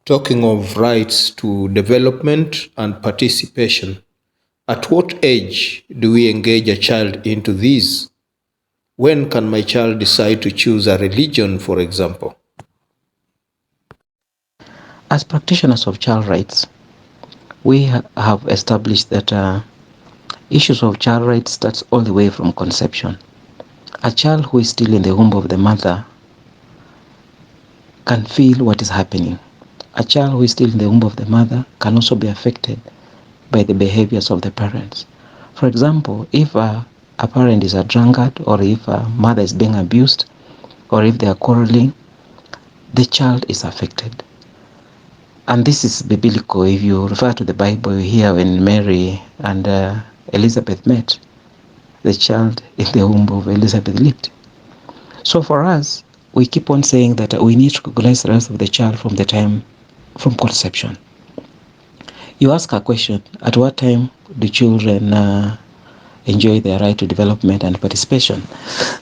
Talking of rights to development and participation, at what age do we engage a child into these? When can my child decide to choose a religion, for example? As practitioners of child rights, we have established that issues of child rights starts all the way from conception. A child who is still in the womb of the mother can feel what is happening. A child who is still in the womb of the mother can also be affected by the behaviors of the parents. For example, if a parent is a drunkard, or if a mother is being abused, or if they are quarreling, the child is affected. And this is biblical. If you refer to the Bible, you hear when Mary and Elizabeth met, the child in the womb of Elizabeth leaped. So for us, we keep on saying that we need to recognize the rights of the child from conception. You ask a question, at what time do children enjoy their right to development and participation?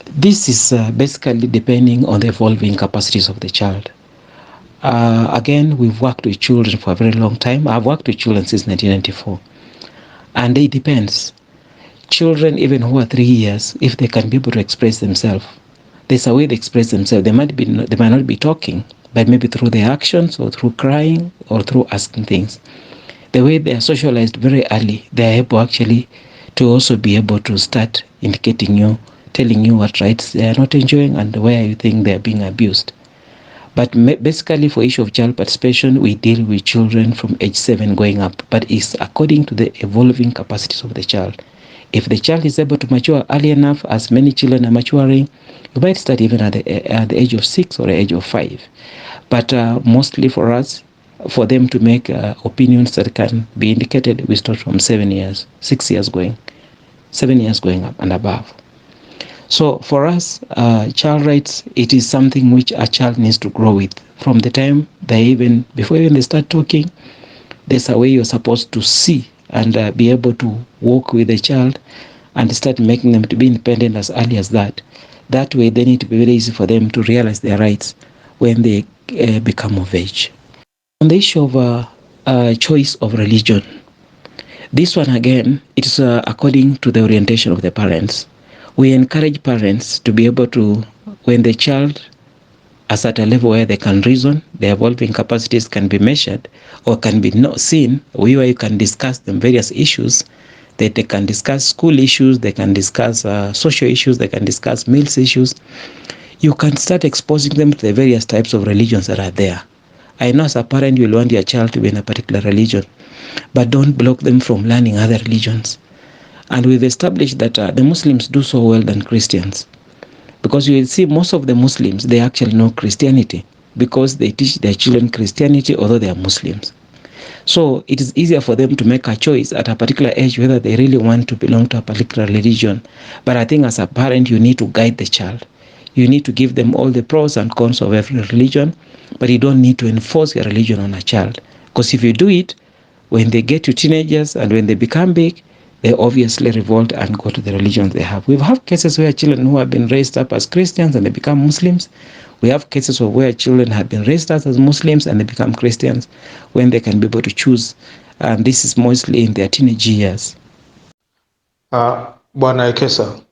This is basically depending on the evolving capacities of the child. Again, we've worked with children for a very long time. I've worked with children since 1994. And it depends. Children, even who are 3 years, if they can be able to express themselves, there's a way they express themselves. They might not be talking, but maybe through their actions, or through crying, or through asking things. The way they are socialized very early, they are able actually to also be able to start indicating you, telling you what rights they are not enjoying and where you think they are being abused. But basically, for issue of child participation, we deal with children from age 7 going up, but it's according to the evolving capacities of the child. If the child is able to mature early enough, as many children are maturing, you might start even at the age of 6 or the age of 5. But mostly for us, for them to make opinions that can be indicated, we start from 7 years, 6 years going, 7 years going up and above. So for us, child rights, it is something which a child needs to grow with. From the time before even they start talking, there's a way you're supposed to see and be able to walk with the child and start making them to be independent as early as that. That way, they need to be very easy for them to realize their rights when they become of age. On the issue of choice of religion, this one again, it's according to the orientation of the parents. We encourage parents to be able to, when the child is at a level where they can reason, their evolving capacities can be measured or can be not seen, where you can discuss them various issues, that they can discuss school issues, they can discuss social issues, they can discuss meals issues. You can start exposing them to the various types of religions that are there. I know as a parent you will want your child to be in a particular religion, but don't block them from learning other religions. And we've established that the Muslims do so well than Christians. Because you will see most of the Muslims, they actually know Christianity because they teach their children Christianity, although they are Muslims. So it is easier for them to make a choice at a particular age whether they really want to belong to a particular religion. But I think as a parent, you need to guide the child. You need to give them all the pros and cons of every religion, but you don't need to enforce your religion on a child. Because if you do it, when they get to teenagers and when they become big, they obviously revolt and go to the religions they have. We've had cases where children who have been raised up as Christians and they become Muslims. We have cases of where children have been raised up as Muslims and they become Christians when they can be able to choose. And this is mostly in their teenage years. Bwana Ekesa,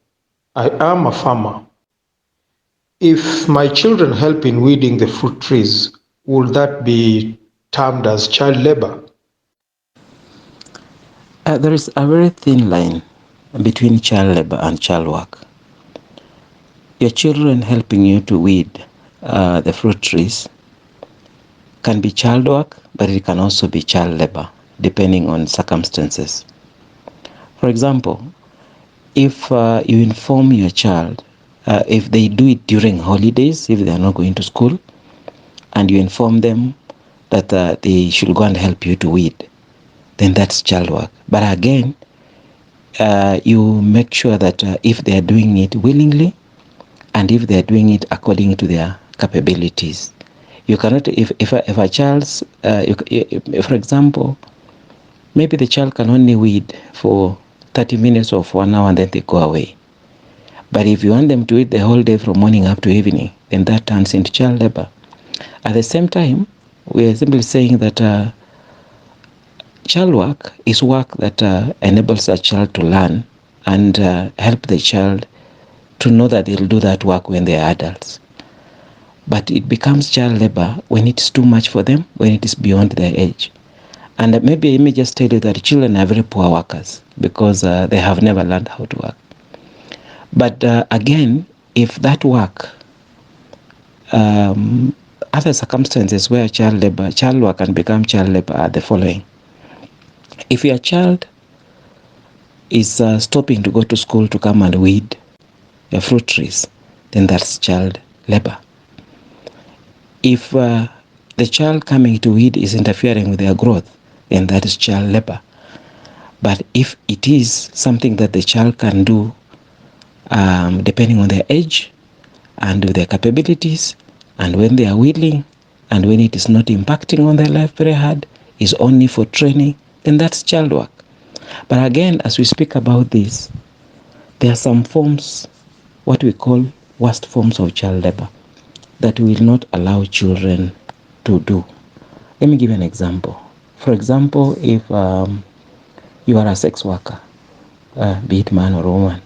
I am a farmer. If my children help in weeding the fruit trees, would that be termed as child labor? There is a very thin line between child labor and child work. Your children helping you to weed the fruit trees can be child work, but it can also be child labor, depending on circumstances. For example, if you inform your child, if they do it during holidays, if they are not going to school, and you inform them that they should go and help you to weed, then that's child work. But again, you make sure that if they are doing it willingly, and if they are doing it according to their capabilities. You cannot, if a child's, for example, maybe the child can only weed for 30 minutes or for 1 hour and then they go away. But if you want them to weed the whole day from morning up to evening, then that turns into child labor. At the same time, We are simply saying that child work is work that enables a child to learn and help the child to know that they'll do that work when they are adults. But it becomes child labor when it's too much for them, when it is beyond their age. And maybe let me just tell you that children are very poor workers because they have never learned how to work. But again, if that work, other circumstances where child work can become child labor are the following. If your child is stopping to go to school to come and weed your fruit trees, then that's child labor. If the child coming to weed is interfering with their growth, then that is child labor. But if it is something that the child can do depending on their age and their capabilities, and when they are willing, and when it is not impacting on their life very hard, is only for training, then that's child work. But again, as we speak about this, there are some forms, what we call worst forms of child labor, that will not allow children to do. Let me give you an example. For example, if you are a sex worker, be it man or woman,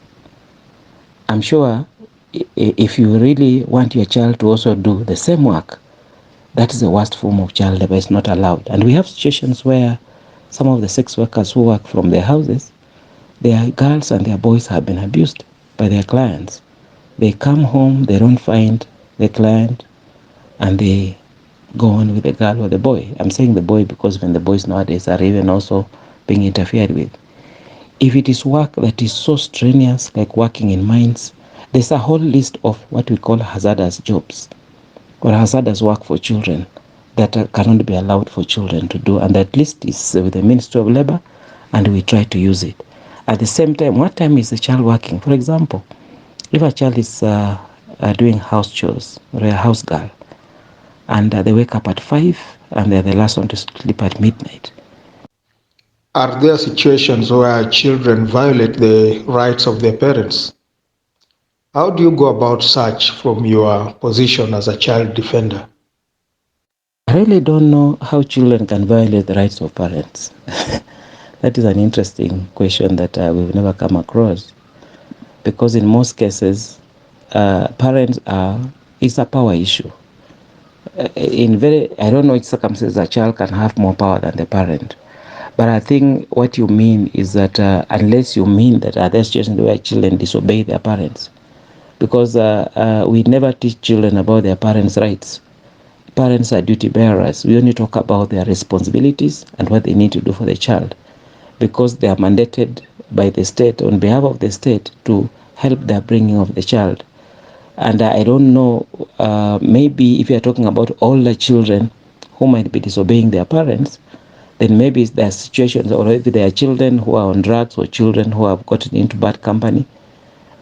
I'm sure if you really want your child to also do the same work, that is the worst form of child labor. It's not allowed. And we have situations where some of the sex workers who work from their houses, their girls and their boys have been abused by their clients. They come home, they don't find the client, and they go on with the girl or the boy. I'm saying the boy because even the boys nowadays are even also being interfered with. If it is work that is so strenuous, like working in mines, there's a whole list of what we call hazardous jobs or hazardous work for children that cannot be allowed for children to do. And that list is with the Ministry of Labor, and we try to use it. At the same time, what time is the child working? For example, if a child is doing house chores or a house girl, and they wake up at 5 and they're the last one to sleep at midnight. Are there situations where children violate the rights of their parents? How do you go about such from your position as a child defender? I really don't know how children can violate the rights of parents. That is an interesting question that we've never come across, because in most cases, parents are, it's a power issue. I don't know which circumstances a child can have more power than the parent. But I think what you mean is that unless you mean that there are situations where children disobey their parents, because we never teach children about their parents' rights. Parents are duty bearers. We only talk about their responsibilities and what they need to do for the child, because they are mandated by the state, on behalf of the state, to help the bringing of the child. And I don't know, maybe if you are talking about older children who might be disobeying their parents, then maybe there are situations, or if there are children who are on drugs or children who have gotten into bad company.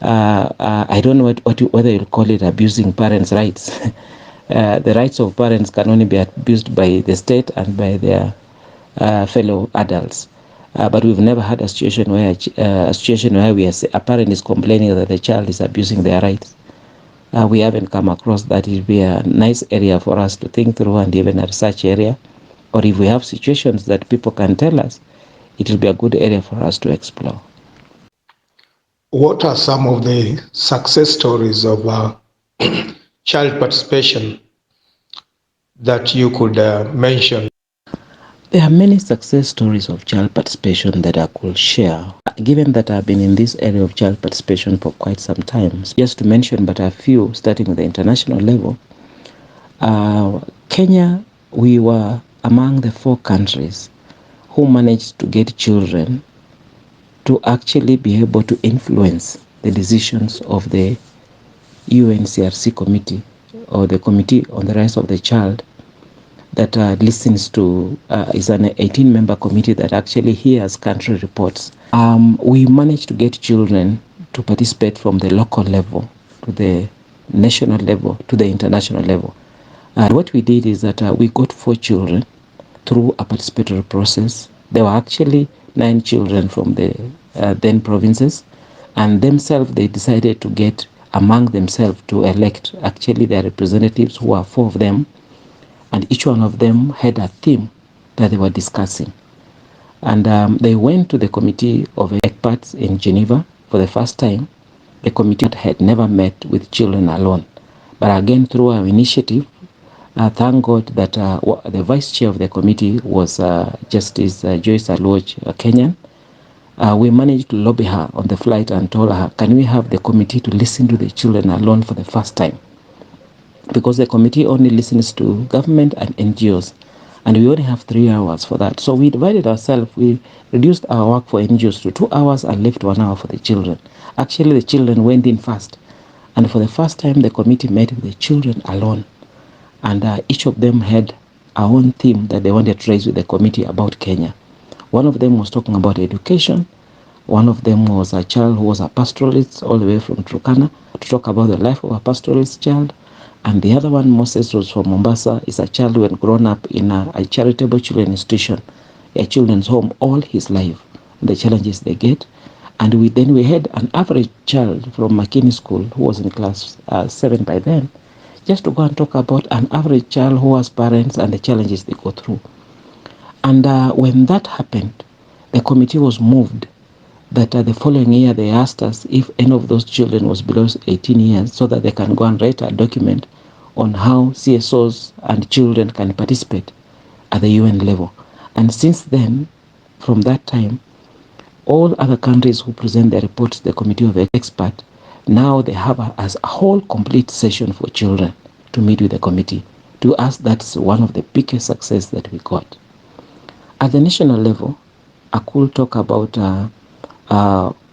I don't know whether you'll call it abusing parents' rights. The rights of parents can only be abused by the state and by their fellow adults. But we've never had a situation where a parent is complaining that the child is abusing their rights. We haven't come across that. It would be a nice area for us to think through, and even a research area. Or if we have situations that people can tell us, it will be a good area for us to explore. What are some of the success stories of child participation that you could mention? There are many success stories of child participation that I could share. Given that I've been in this area of child participation for quite some time, just to mention but a few, starting with the international level, Kenya, we were among the 4 countries who managed to get children to actually be able to influence the decisions of the UNCRC committee, or the Committee on the Rights of the Child, that listens to, is an 18-member committee that actually hears country reports. We managed to get children to participate from the local level to the national level to the international level. And what we did is that we got 4 children through a participatory process. There were actually 9 children from the then provinces, and themselves they decided to get among themselves to elect actually their representatives, who are 4 of them, and each one of them had a theme that they were discussing. And they went to the committee of experts in Geneva for the first time. The committee had never met with children alone. But again, through our initiative, thank God that the vice chair of the committee was Justice Joyce Aluoch, a Kenyan. We managed to lobby her on the flight and told her, can we have the committee to listen to the children alone for the first time? Because the committee only listens to government and NGOs, and we only have 3 hours for that. So we divided ourselves. We reduced our work for NGOs to 2 hours and left 1 hour for the children. Actually, the children went in first, and for the first time, the committee met with the children alone, and each of them had our own theme that they wanted to raise with the committee about Kenya. One of them was talking about education. One of them was a child who was a pastoralist all the way from Turkana to talk about the life of a pastoralist child. And the other one, Moses, was from Mombasa, is a child who had grown up in a charitable children's institution, a children's home all his life, the challenges they get. And we had an average child from Makini School who was in class 7 by then, just to go and talk about an average child who has parents and the challenges they go through. And when that happened, the committee was moved that the following year they asked us if any of those children was below 18 years so that they can go and write a document on how CSOs and children can participate at the UN level. And since then, from that time, all other countries who present their reports to the committee of experts, now they have as a whole complete session for children to meet with the committee. To us, that's one of the biggest success that we got. At the national level, I could talk about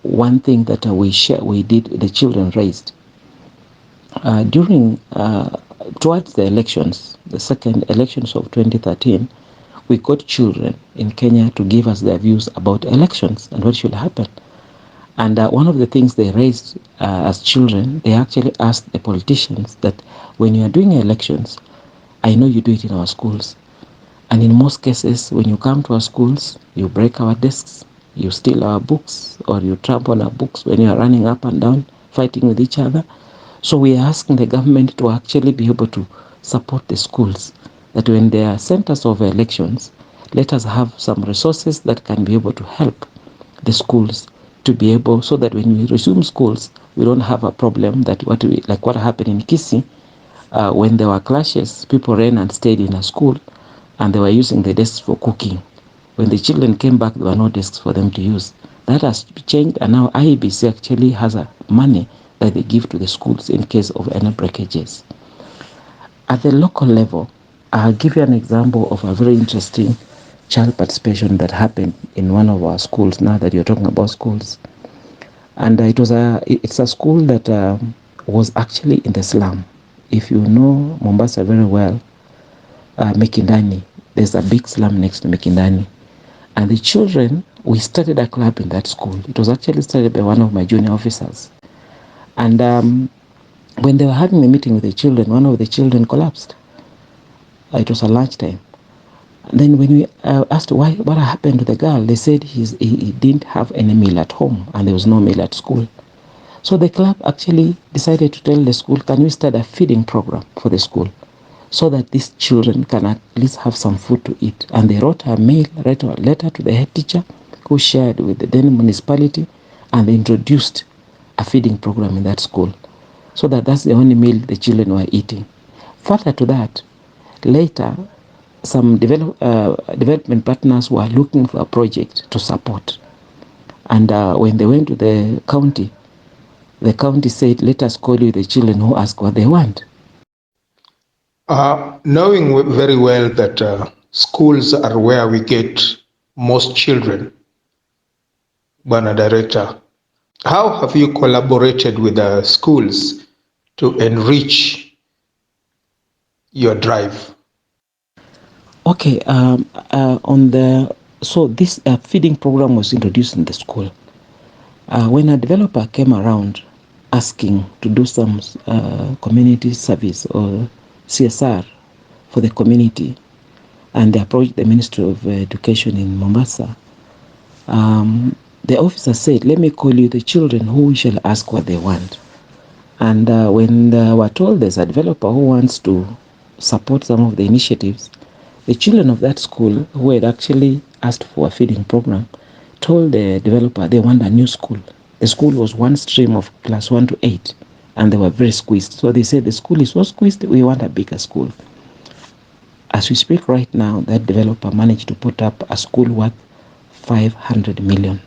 one thing that we did, the children raised. Towards the elections, the second elections of 2013, we got children in Kenya to give us their views about elections and what should happen. And one of the things they raised as children, they actually asked the politicians that when you are doing elections, I know you do it in our schools. And in most cases, when you come to our schools, you break our desks, you steal our books, or you trample on our books when you are running up and down, fighting with each other. So we are asking the government to actually be able to support the schools, that when there are centers of elections, let us have some resources that can be able to help the schools to be able, so that when we resume schools, we don't have a problem that what happened in Kisii, when there were clashes, people ran and stayed in a school, and they were using the desks for cooking. When the children came back, there were no desks for them to use. That has changed, and now IEBC actually has a money that they give to the schools in case of any breakages. At the local level, I'll give you an example of a very interesting child participation that happened in one of our schools, now that you're talking about schools. And it's a school that was actually in the slum. If you know Mombasa very well, Mikindani, there's a big slum next to Mikindani. And the children, we started a club in that school. It was actually started by one of my junior officers. And when they were having a meeting with the children, one of the children collapsed. It was a lunchtime. And then when we asked what happened to the girl, they said he didn't have any meal at home and there was no meal at school. So the club actually decided to tell the school, can we start a feeding program for the school so that these children can at least have some food to eat. And they wrote a letter to the head teacher who shared with the then municipality, and they introduced a feeding program in that school so that's the only meal the children were eating. Further to that, later, some development partners were looking for a project to support. And when they went to the county said, let us call you the children who ask what they want. Knowing very well that schools are where we get most children, Bwana Director, how have you collaborated with the schools to enrich your drive? Okay, so this feeding program was introduced in the school. When a developer came around asking to do some community service or CSR for the community, and they approached the Ministry of Education in Mombasa, the officer said, let me call you the children who shall ask what they want. And when they were told there's a developer who wants to support some of the initiatives, the children of that school who had actually asked for a feeding program told the developer they want a new school. The school was one stream of class 1 to 8, and they were very squeezed. So they said the school is so squeezed, we want a bigger school. As we speak right now, that developer managed to put up a school worth 500 million.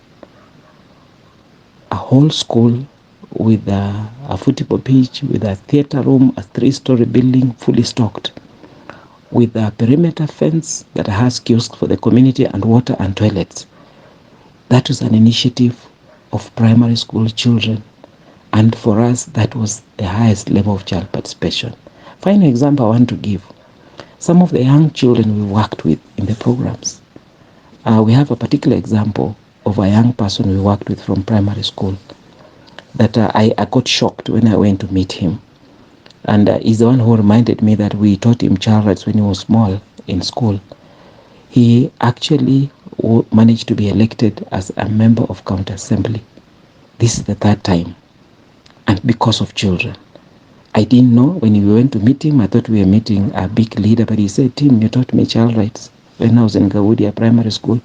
A whole school with a football pitch, with a theater room, a 3-story building fully stocked, with a perimeter fence that has kiosks for the community and water and toilets. That was an initiative of primary school children, and for us that was the highest level of child participation. Final example I want to give, some of the young children we worked with in the programs. We have a particular example of a young person we worked with from primary school that I got shocked when I went to meet him. And he's the one who reminded me that we taught him child rights when he was small in school. He actually managed to be elected as a member of county assembly. This is the third time, and because of children. I didn't know. When we went to meet him, I thought we were meeting a big leader, but he said, Tim, you taught me child rights when I was in Gawudia primary school.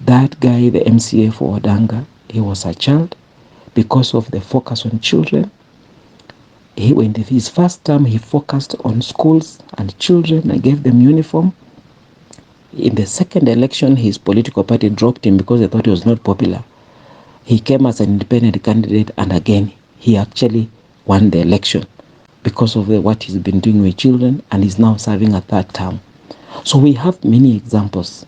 That guy, the MCA for Odanga, he was a child. Because of the focus on children, in his first term, he focused on schools and children and gave them uniform. In the second election, his political party dropped him because they thought he was not popular. He came as an independent candidate, and again, he actually won the election because of what he's been doing with children, and is now serving a third term. So we have many examples.